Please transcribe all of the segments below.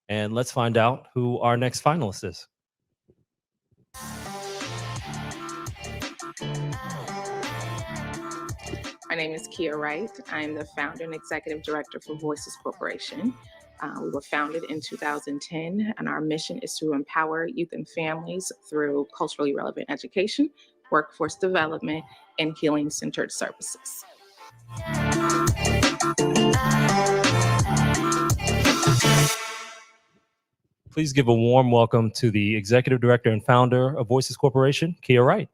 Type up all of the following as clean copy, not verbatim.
And let's find out who our next finalist is. My name is Kia Wright. I am the founder and executive director for Voices Corporation. We were founded in 2010, and our mission is to empower youth and families through culturally relevant education, workforce development, and healing-centered services. Please give a warm welcome to the executive director and founder of Voices Corporation, Kia Wright.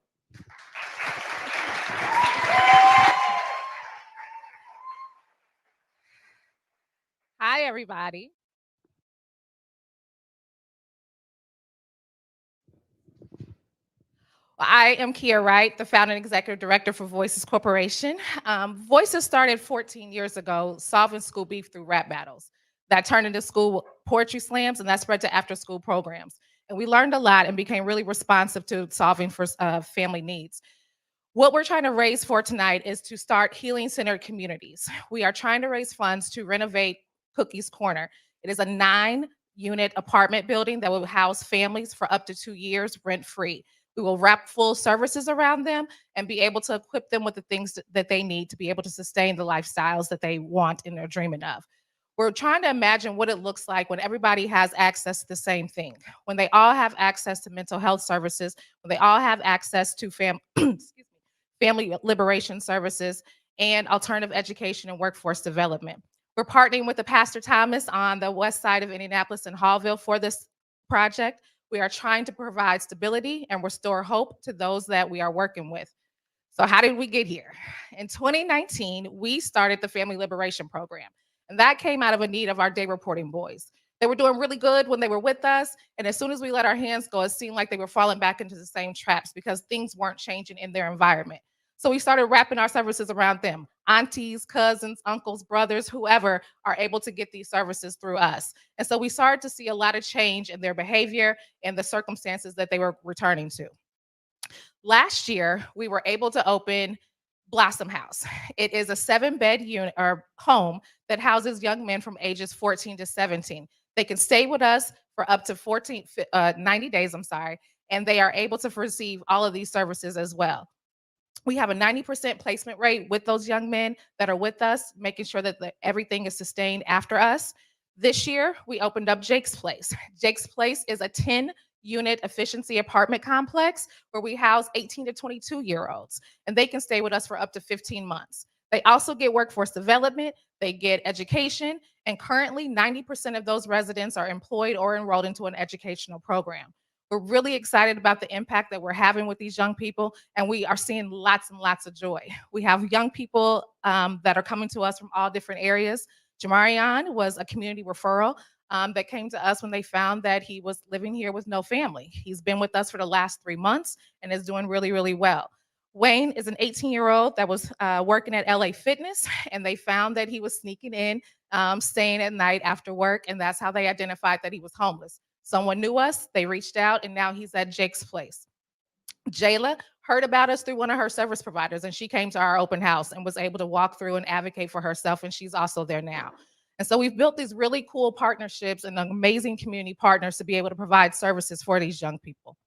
Hi, everybody. I am Kia Wright, the founder and executive director for Voices Corporation. Voices started 14 years ago, solving school beef through rap battles. That turned into school poetry slams, and that spread to after-school programs. And we learned a lot and became really responsive to solving for family needs. What we're trying to raise for tonight is to start healing-centered communities. We are trying to raise funds to renovate Cookie's Corner. It is a 9-unit apartment building that will house families for up to 2 years rent-free. We will wrap full services around them and be able to equip them with the things that they need to be able to sustain the lifestyles that they want and are dreaming of. We're trying to imagine what it looks like when everybody has access to the same thing, when they all have access to mental health services, when they all have access to family liberation services, and alternative education and workforce development. We're partnering with the Pastor Thomas on the west side of Indianapolis and Hallville for this project. We are trying to provide stability and restore hope to those that we are working with. So how did we get here? In 2019, we started the Family Liberation Program, and that came out of a need of our day reporting boys. They were doing really good when they were with us, and as soon as we let our hands go, it seemed like they were falling back into the same traps because things weren't changing in their environment. So we started wrapping our services around them. Aunties, cousins, uncles, brothers, whoever are able to get these services through us. And so we started to see a lot of change in their behavior and the circumstances that they were returning to. Last year, we were able to open Blossom House. It is a 7-bed unit or home that houses young men from ages 14 to 17. They can stay with us for up to 90 days, and they are able to receive all of these services as well. We have a 90% placement rate with those young men that are with us, making sure that everything is sustained after us. This year, we opened up Jake's Place. Jake's Place is a 10-unit efficiency apartment complex where we house 18 to 22-year-olds, and they can stay with us for up to 15 months. They also get workforce development, they get education, and currently 90% of those residents are employed or enrolled into an educational program. We're really excited about the impact that we're having with these young people, and we are seeing lots and lots of joy. We have young people that are coming to us from all different areas. Jamarion was a community referral that came to us when they found that he was living here with no family. He's been with us for the last 3 months and is doing really, really well. Wayne is an 18-year-old that was working at LA Fitness, and they found that he was sneaking in, staying at night after work, and that's how they identified that he was homeless. Someone knew us, they reached out, and now he's at Jake's Place. Jayla heard about us through one of her service providers, and she came to our open house and was able to walk through and advocate for herself, and she's also there now. And so we've built these really cool partnerships and amazing community partners to be able to provide services for these young people.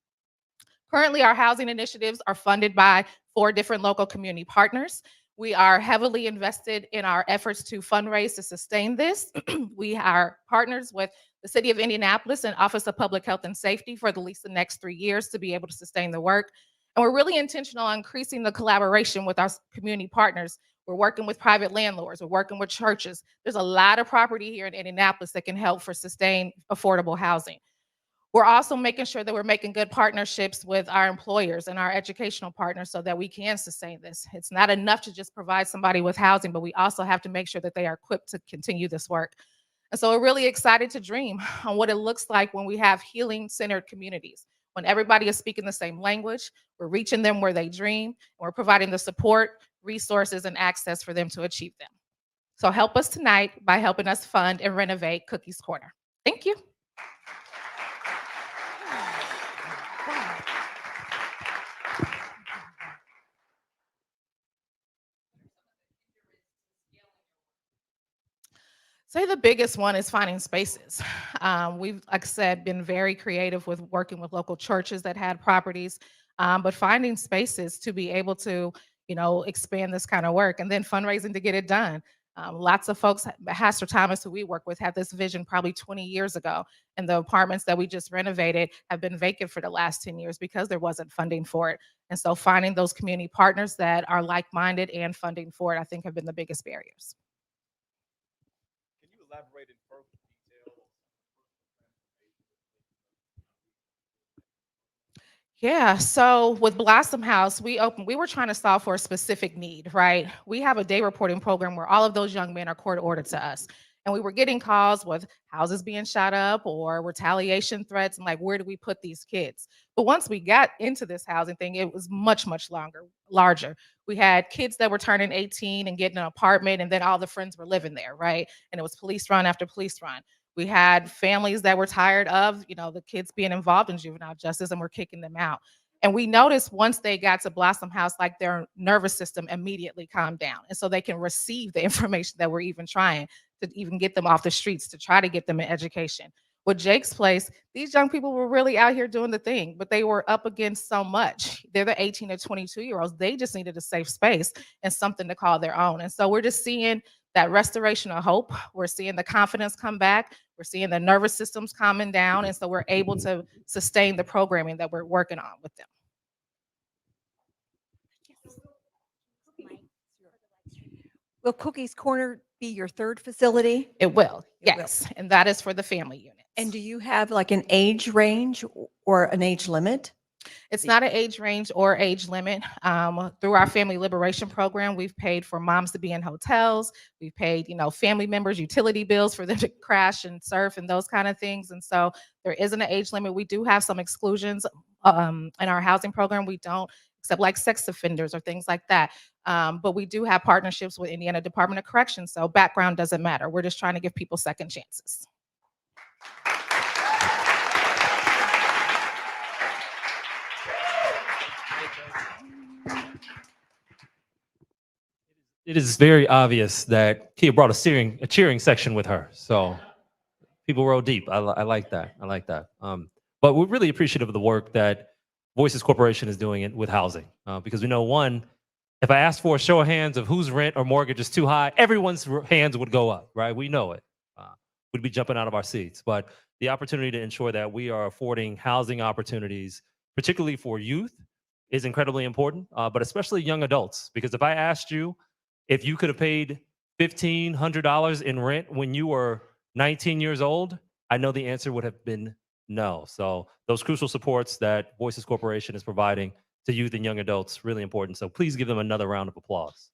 Currently, our housing initiatives are funded by 4 different local community partners. We are heavily invested in our efforts to fundraise to sustain this. We are partners with the City of Indianapolis and Office of Public Health and Safety for at least the next 3 years to be able to sustain the work. And we're really intentional on increasing the collaboration with our community partners. We're working with private landlords, we're working with churches. There's a lot of property here in Indianapolis that can help for sustained affordable housing. We're also making sure that we're making good partnerships with our employers and our educational partners so that we can sustain this. It's not enough to just provide somebody with housing, but we also have to make sure that they are equipped to continue this work. And so we're really excited to dream on what it looks like when we have healing-centered communities, when everybody is speaking the same language, we're reaching them where they dream, and we're providing the support, resources, and access for them to achieve them. So help us tonight by helping us fund and renovate Cookie's Corner. Thank you. Say the biggest one is finding spaces. We've, like I said, been very creative with working with local churches that had properties, but finding spaces to be able to, expand this kind of work, and then fundraising to get it done. Lots of folks, Pastor Thomas, who we work with, had this vision probably 20 years ago, and the apartments that we just renovated have been vacant for the last 10 years because there wasn't funding for it. And so finding those community partners that are like-minded and funding for it, I think, have been the biggest barriers. Can you elaborate in further detail? Yeah, so with Blossom House, we were trying to solve for a specific need, right? We have a day reporting program where all of those young men are court ordered to us. And we were getting calls with houses being shot up or retaliation threats, and like, where do we put these kids? But once we got into this housing thing, it was much, much larger. We had kids that were turning 18 and getting an apartment, and then all the friends were living there, right? And it was police run after police run. We had families that were tired of, the kids being involved in juvenile justice, and we're kicking them out. And we noticed once they got to Blossom House, like their nervous system immediately calmed down. And so they can receive the information that we're even trying to even get them off the streets, to try to get them an education. With Jake's Place, these young people were really out here doing the thing, but they were up against so much. They're the 18 to 22-year-olds. They just needed a safe space and something to call their own. And so we're just seeing that restoration of hope. We're seeing the confidence come back. We're seeing the nervous systems calming down. And so we're able to sustain the programming that we're working on with them. Will Cookie's Corner be your third facility? It will, It will. yes. And that is for the family units. And do you have like an age range or an age limit? It's not an age range or age limit. Through our family liberation program, we've paid for moms to be in hotels. We've paid, family members utility bills for them to crash and surf and those kind of things. And so there isn't an age limit. We do have some exclusions in our housing program. We don't accept like sex offenders or things like that. But we do have partnerships with Indiana Department of Corrections. So background doesn't matter. We're just trying to give people second chances. It is very obvious that Kia brought a cheering section with her. So people roll deep. I like that. I like that. But we're really appreciative of the work that Voices Corporation is doing with housing, because we know, one, if I asked for a show of hands of whose rent or mortgage is too high, everyone's hands would go up, right? We know it. We'd be jumping out of our seats. But the opportunity to ensure that we are affording housing opportunities, particularly for youth, is incredibly important, but especially young adults. Because if I asked you if you could have paid $1,500 in rent when you were 19 years old, I know the answer would have been no. So those crucial supports that Voices Corporation is providing to youth and young adults, really important. So please give them another round of applause.